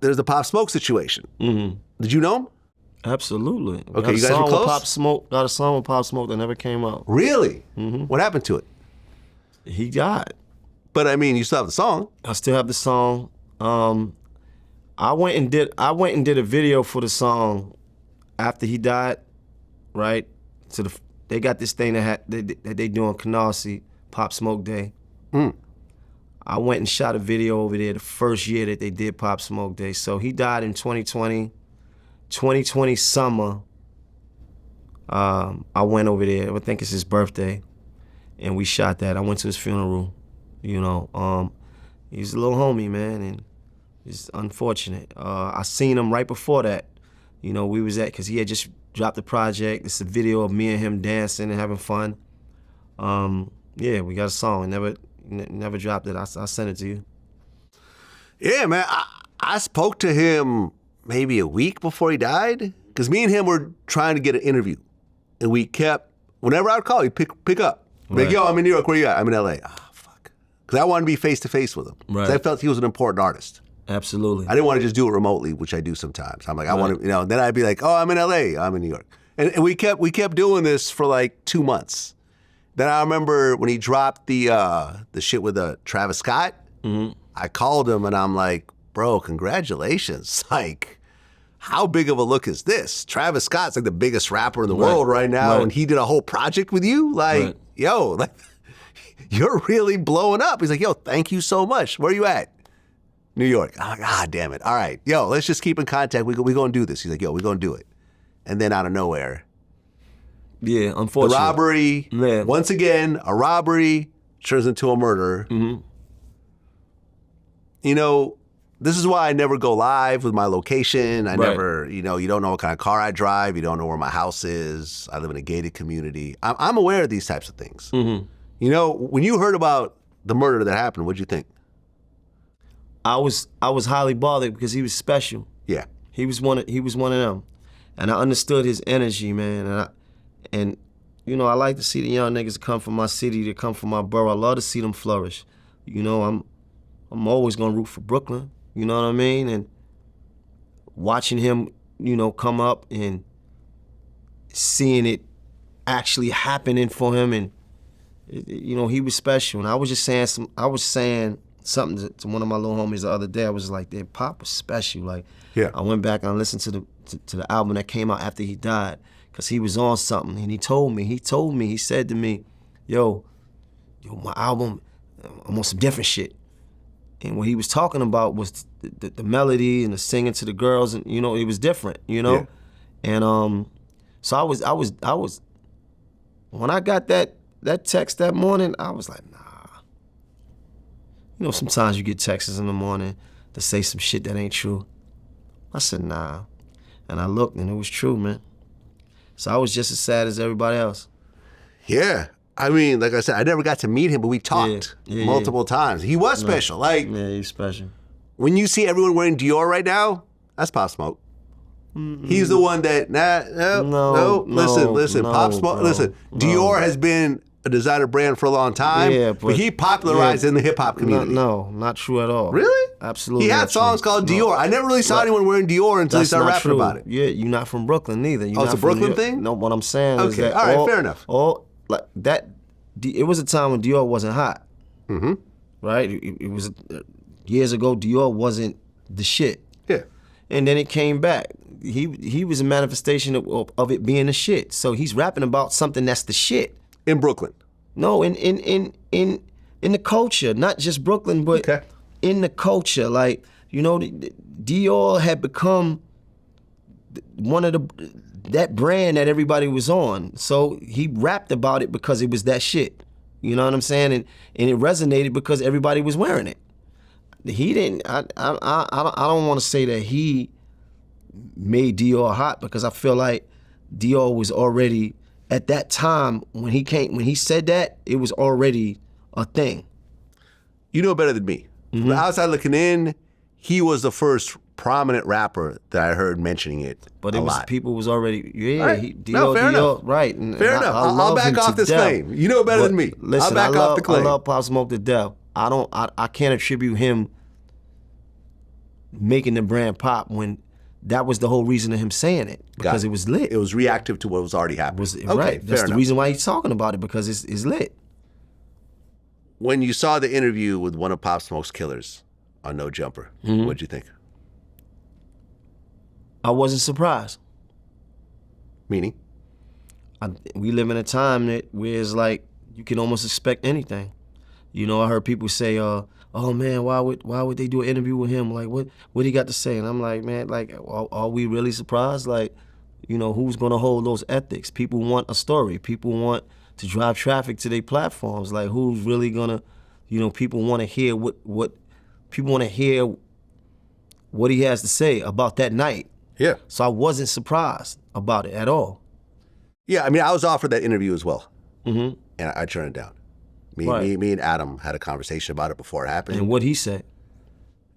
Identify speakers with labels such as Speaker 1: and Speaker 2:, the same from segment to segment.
Speaker 1: there's the Pop Smoke situation.
Speaker 2: Mm-hmm.
Speaker 1: Did you know him?
Speaker 2: Absolutely.
Speaker 1: Okay, you guys were close?
Speaker 2: Got a song with Pop Smoke that never came out.
Speaker 1: Really?
Speaker 2: Mm-hmm.
Speaker 1: What happened to it?
Speaker 2: He died.
Speaker 1: But I mean, you still have the song.
Speaker 2: I still have the song. I went and did a video for the song after he died, right? So they got this thing that they do on Canarsie, Pop Smoke Day. I went and shot a video over there the first year that they did Pop Smoke Day. So he died in 2020. 2020 summer, I went over there. I think it's his birthday, and we shot that. I went to his funeral. You know, he's a little homie, man, and it's unfortunate. I seen him right before that. You know, we was because he had just dropped the project. It's a video of me and him dancing and having fun. Yeah, we got a song. Never dropped it. I sent it to you.
Speaker 1: Yeah, man. I spoke to him maybe a week before he died, because me and him were trying to get an interview, and we kept, whenever I would call, he'd pick up. Right. Like, yo, I'm in New York, where you at? I'm in LA. Ah, fuck. Because I wanted to be face-to-face with him. Right. Because I felt he was an important artist.
Speaker 2: Absolutely.
Speaker 1: I didn't want to just do it remotely, which I do sometimes. I'm like, I want to, then I'd be like, oh, I'm in LA, I'm in New York. And we kept doing this for like 2 months. Then I remember when he dropped the shit with Travis Scott, I called him and I'm like, bro, congratulations. Like, how big of a look is this? Travis Scott's like the biggest rapper in the world right now, and he did a whole project with you? Like, yo, like, you're really blowing up. He's like, yo, thank you so much. Where are you at? New York. I'm like, ah, damn it. All right, yo, let's just keep in contact. We gonna do this. He's like, yo, we gonna do it. And then out of nowhere.
Speaker 2: Yeah, unfortunately.
Speaker 1: The robbery, once again, a robbery turns into a murder. You know, this is why I never go live with my location. I never, you don't know what kind of car I drive. You don't know where my house is. I live in a gated community. I'm aware of these types of things. You know, when you heard about the murder that happened, what'd you think?
Speaker 2: I was highly bothered because he was special.
Speaker 1: Yeah.
Speaker 2: He was one of them. And I understood his energy, man. And you know, I like to see the young niggas come from my city, to come from my borough. I love to see them flourish. You know, I'm always gonna root for Brooklyn. You know what I mean? And watching him, come up and seeing it actually happening for him, and he was special. And I was just saying something to one of my little homies the other day. I was like, "Their Pop was special." Like, I went back and I listened to the album that came out after he died, because he was on something. And he said to me, yo, my album, I'm on some different shit. And what he was talking about was the melody and the singing to the girls, and it was different, Yeah. And so I was when I got that text that morning, I was like, nah. Sometimes you get texts in the morning to say some shit that ain't true. I said, nah. And I looked and it was true, man. So I was just as sad as everybody else.
Speaker 1: Yeah. I mean, like I said, I never got to meet him, but we talked multiple times. He was special. Like,
Speaker 2: yeah, he's special.
Speaker 1: When you see everyone wearing Dior right now, that's Pop Smoke. He's the one that, no. Listen, Pop Smoke, listen. Dior has been a designer brand for a long time, but he popularized in the hip hop community.
Speaker 2: No, not true at all.
Speaker 1: Really?
Speaker 2: Absolutely.
Speaker 1: He had songs called Dior. I never really saw anyone weering Dior until he started rapping about it.
Speaker 2: Yeah, you're not from Brooklyn neither.
Speaker 1: It's a Brooklyn thing?
Speaker 2: No, what I'm saying is that
Speaker 1: all right, fair enough.
Speaker 2: It was a time when Dior wasn't hot. Right? It was years ago. Dior wasn't the shit.
Speaker 1: Yeah.
Speaker 2: And then it came back. He was a manifestation of it being the shit. So he's rapping about something that's the shit.
Speaker 1: In Brooklyn?
Speaker 2: No, in the culture, not just Brooklyn, but in the culture. Like, Dior had become one of that brand that everybody was on. So he rapped about it because it was that shit. You know what I'm saying? And it resonated because everybody was wearing it. He didn't. I don't want to say that he made Dior hot, because I feel like Dior was already, at that time when he said that, it was already a thing.
Speaker 1: You know better than me. From the outside looking in, he was the first prominent rapper that I heard mentioning it.
Speaker 2: But people was already,
Speaker 1: Dior,
Speaker 2: fair
Speaker 1: enough.
Speaker 2: Right.
Speaker 1: Fair enough. I'll back off this claim. You know better than me.
Speaker 2: Listen,
Speaker 1: I'll back off the claim.
Speaker 2: I love Pop Smoke to death. I can't attribute him making the brand pop when that was the whole reason of him saying it, because it was lit.
Speaker 1: It was reactive to what was already happening.
Speaker 2: Right. That's the reason why he's talking about it, because it's lit.
Speaker 1: When you saw the interview with one of Pop Smoke's killers on No Jumper, what'd you think?
Speaker 2: I wasn't surprised.
Speaker 1: Meaning?
Speaker 2: We live in a time where it's like you can almost expect anything. You know, I heard people say, "Oh man, why would they do an interview with him? Like, what he got to say?" And I'm like, man, like, are we really surprised? Like, you know, who's gonna hold those ethics? People want a story. People want to drive traffic to their platforms. Like, who's really gonna, you know, people want to hear what people want to hear what he has to say about that night.
Speaker 1: Yeah.
Speaker 2: So I wasn't surprised about it at all.
Speaker 1: Yeah, I mean, I was offered that interview as well,
Speaker 2: Mm-hmm.
Speaker 1: and I turned it down.
Speaker 2: Right.
Speaker 1: Me and Adam had a conversation about it before it happened.
Speaker 2: And what he said?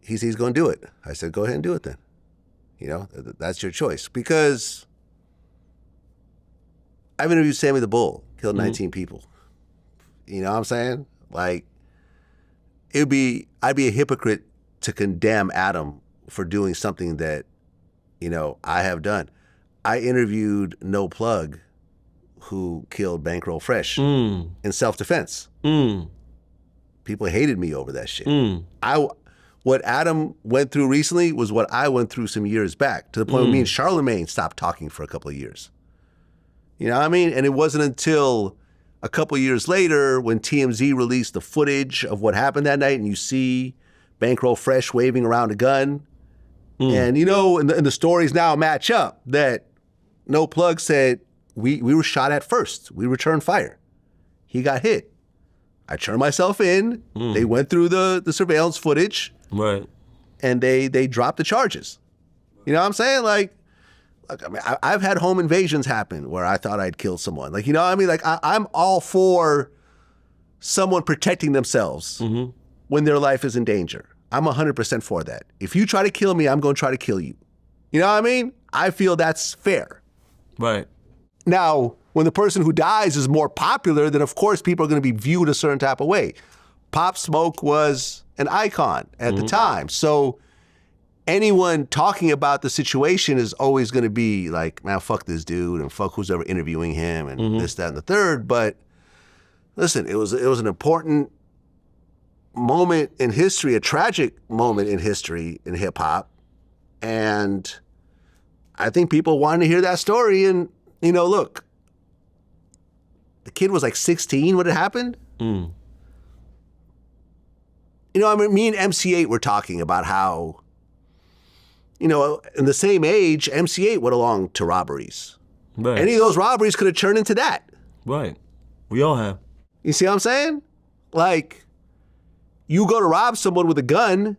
Speaker 1: He said he's going to do it. I said, go ahead and do it then. You know, that's your choice. Because I've interviewed Sammy the Bull, killed 19 people. You know what I'm saying? Like, I'd be a hypocrite to condemn Adam for doing something that, you know, I have done. I interviewed No Plug, who killed Bankroll Fresh in self-defense. People hated me over that shit. What Adam went through recently was what I went through some years back, to the point where me and Charlemagne stopped talking for a couple of years. You know what I mean? And it wasn't until a couple of years later when TMZ released the footage of what happened that night, and you see Bankroll Fresh waving around a gun. And, you know, and the stories now match up that No Plug said, we were shot at first. We returned fire. He got hit. I turned myself in. They went through the surveillance footage.
Speaker 2: Right.
Speaker 1: And they dropped the charges. You know what I'm saying? Like I mean, I've had home invasions happen where I thought I'd killed someone. Like, you know what I mean? Like, I'm all for someone protecting themselves when their life is in danger. I'm 100% for that. If you try to kill me, I'm going to try to kill you. You know what I mean? I feel that's fair.
Speaker 2: Right.
Speaker 1: Now, when the person who dies is more popular, then of course people are going to be viewed a certain type of way. Pop Smoke was an icon at the time. So anyone talking about the situation is always going to be like, man, fuck this dude and fuck who's ever interviewing him and this, that, and the third. But listen, it was an important moment in history, a tragic moment in history in hip hop. And I think people wanted to hear that story. And, you know, look, the kid was like 16 when it happened. You know, I mean, me and MC8 were talking about how, you know, in the same age, MC8 went along to robberies.
Speaker 2: Right.
Speaker 1: Any of those robberies could have turned into that.
Speaker 2: Right. We all have.
Speaker 1: You see what I'm saying? Like, you go to rob someone with a gun,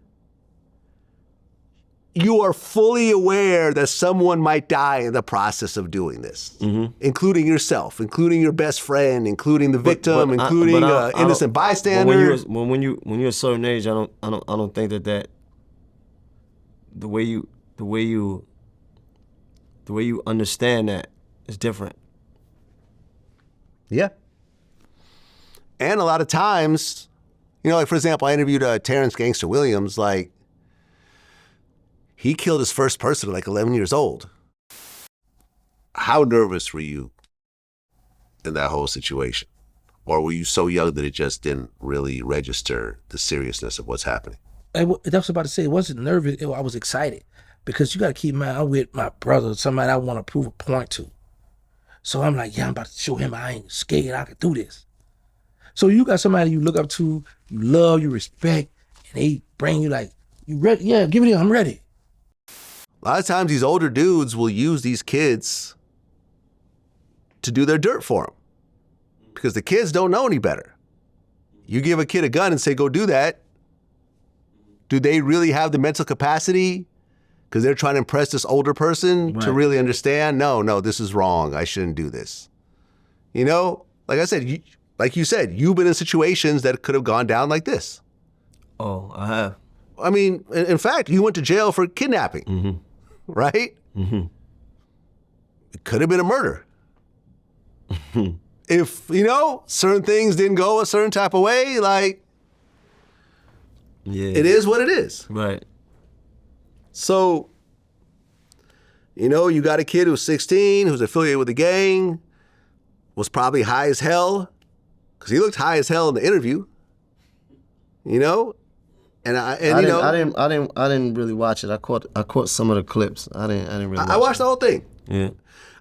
Speaker 1: you are fully aware that someone might die in the process of doing this, including yourself, including your best friend, including the victim, including innocent bystander.
Speaker 2: But when you're a certain age, I don't think that the way you understand that is different.
Speaker 1: Yeah. And a lot of times, you know, like, for example, I interviewed Terrence Gangster Williams. Like, he killed his first person at like 11 years old. How nervous were you in that whole situation? Or were you so young that it just didn't really register the seriousness of what's happening?
Speaker 3: That's what I was about to say. It wasn't nervous. I was excited, because you got to keep in mind, I'm with my brother, somebody I want to prove a point to. So I'm like, yeah, I'm about to show him I ain't scared. I can do this. So you got somebody you look up to, you love, you respect, and they bring you like, you ready? Yeah, give it here, I'm ready.
Speaker 1: A lot of times these older dudes will use these kids to do their dirt for them, because the kids don't know any better. You give a kid a gun and say, go do that. Do they really have the mental capacity, because they're trying to impress this older person, to really understand, no, this is wrong. I shouldn't do this. You know, like I said, like you said, you've been in situations that could have gone down like this.
Speaker 2: Oh, I have.
Speaker 1: I mean, in fact, you went to jail for kidnapping, right? It could have been a murder. If, you know, certain things didn't go a certain type of way, like,
Speaker 2: Yeah.
Speaker 1: it is what it is.
Speaker 2: Right.
Speaker 1: So, you know, you got a kid who's 16, who's affiliated with the gang, was probably high as hell, because he looked high as hell in the interview. You know, I
Speaker 2: didn't really watch it. I caught some of the clips. I didn't really.
Speaker 1: I watched the whole thing.
Speaker 2: Yeah.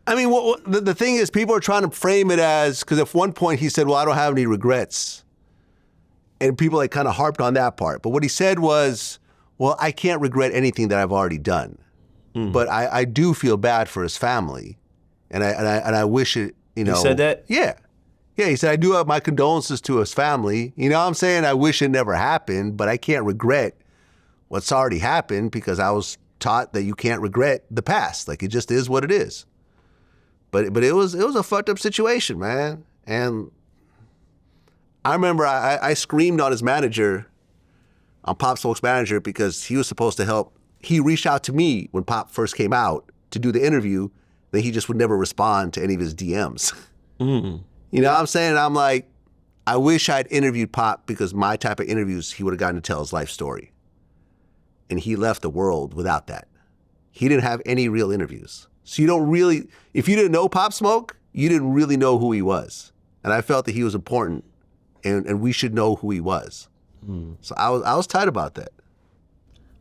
Speaker 1: I mean, the thing is, people are trying to frame it as, because at one point he said, "Well, I don't have any regrets," and people like kind of harped on that part. But what he said was, "Well, I can't regret anything that I've already done, but I do feel bad for his family, and I wish it." You know,
Speaker 2: he said that?
Speaker 1: Yeah. Yeah, he said, I do have my condolences to his family. You know what I'm saying? I wish it never happened, but I can't regret what's already happened because I was taught that you can't regret the past. Like, it just is what it is. But it was a fucked up situation, man. And I remember I screamed on his manager, on Pop Smoke's manager, because he was supposed to help. He reached out to me when Pop first came out to do the interview. Then he just would never respond to any of his DMs. You know what I'm saying? And I'm like, I wish I'd interviewed Pop, because my type of interviews, he would have gotten to tell his life story. And he left the world without that. He didn't have any real interviews. So you don't really, if you didn't know Pop Smoke, you didn't really know who he was. And I felt that he was important, and we should know who he was. So I was tight about that.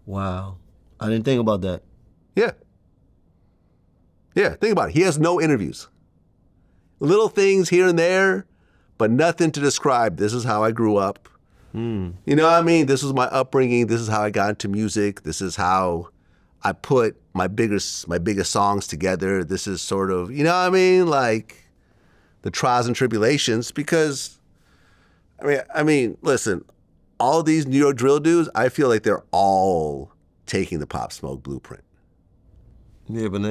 Speaker 2: Wow. I didn't think about that.
Speaker 1: Yeah. Yeah, think about it. He has no interviews. Little things here and there, but nothing to describe. This is how I grew up. You know what I mean? This was my upbringing. This is how I got into music. This is how I put my biggest songs together. This is sort of, you know what I mean? Like the trials and tribulations, because I mean, listen, all these New York drill dudes, I feel like they're all taking the Pop Smoke blueprint.
Speaker 2: Yeah, but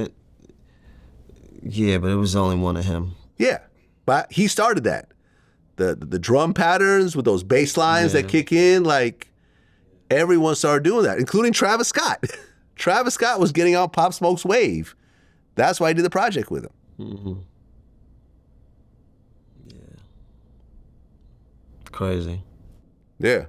Speaker 2: it was only one of him.
Speaker 1: Yeah, but he started that. The drum patterns with those bass lines that kick in, like everyone started doing that, including Travis Scott. Travis Scott was getting on Pop Smoke's wave. That's why I did the project with him.
Speaker 2: Yeah. Crazy.
Speaker 1: Yeah.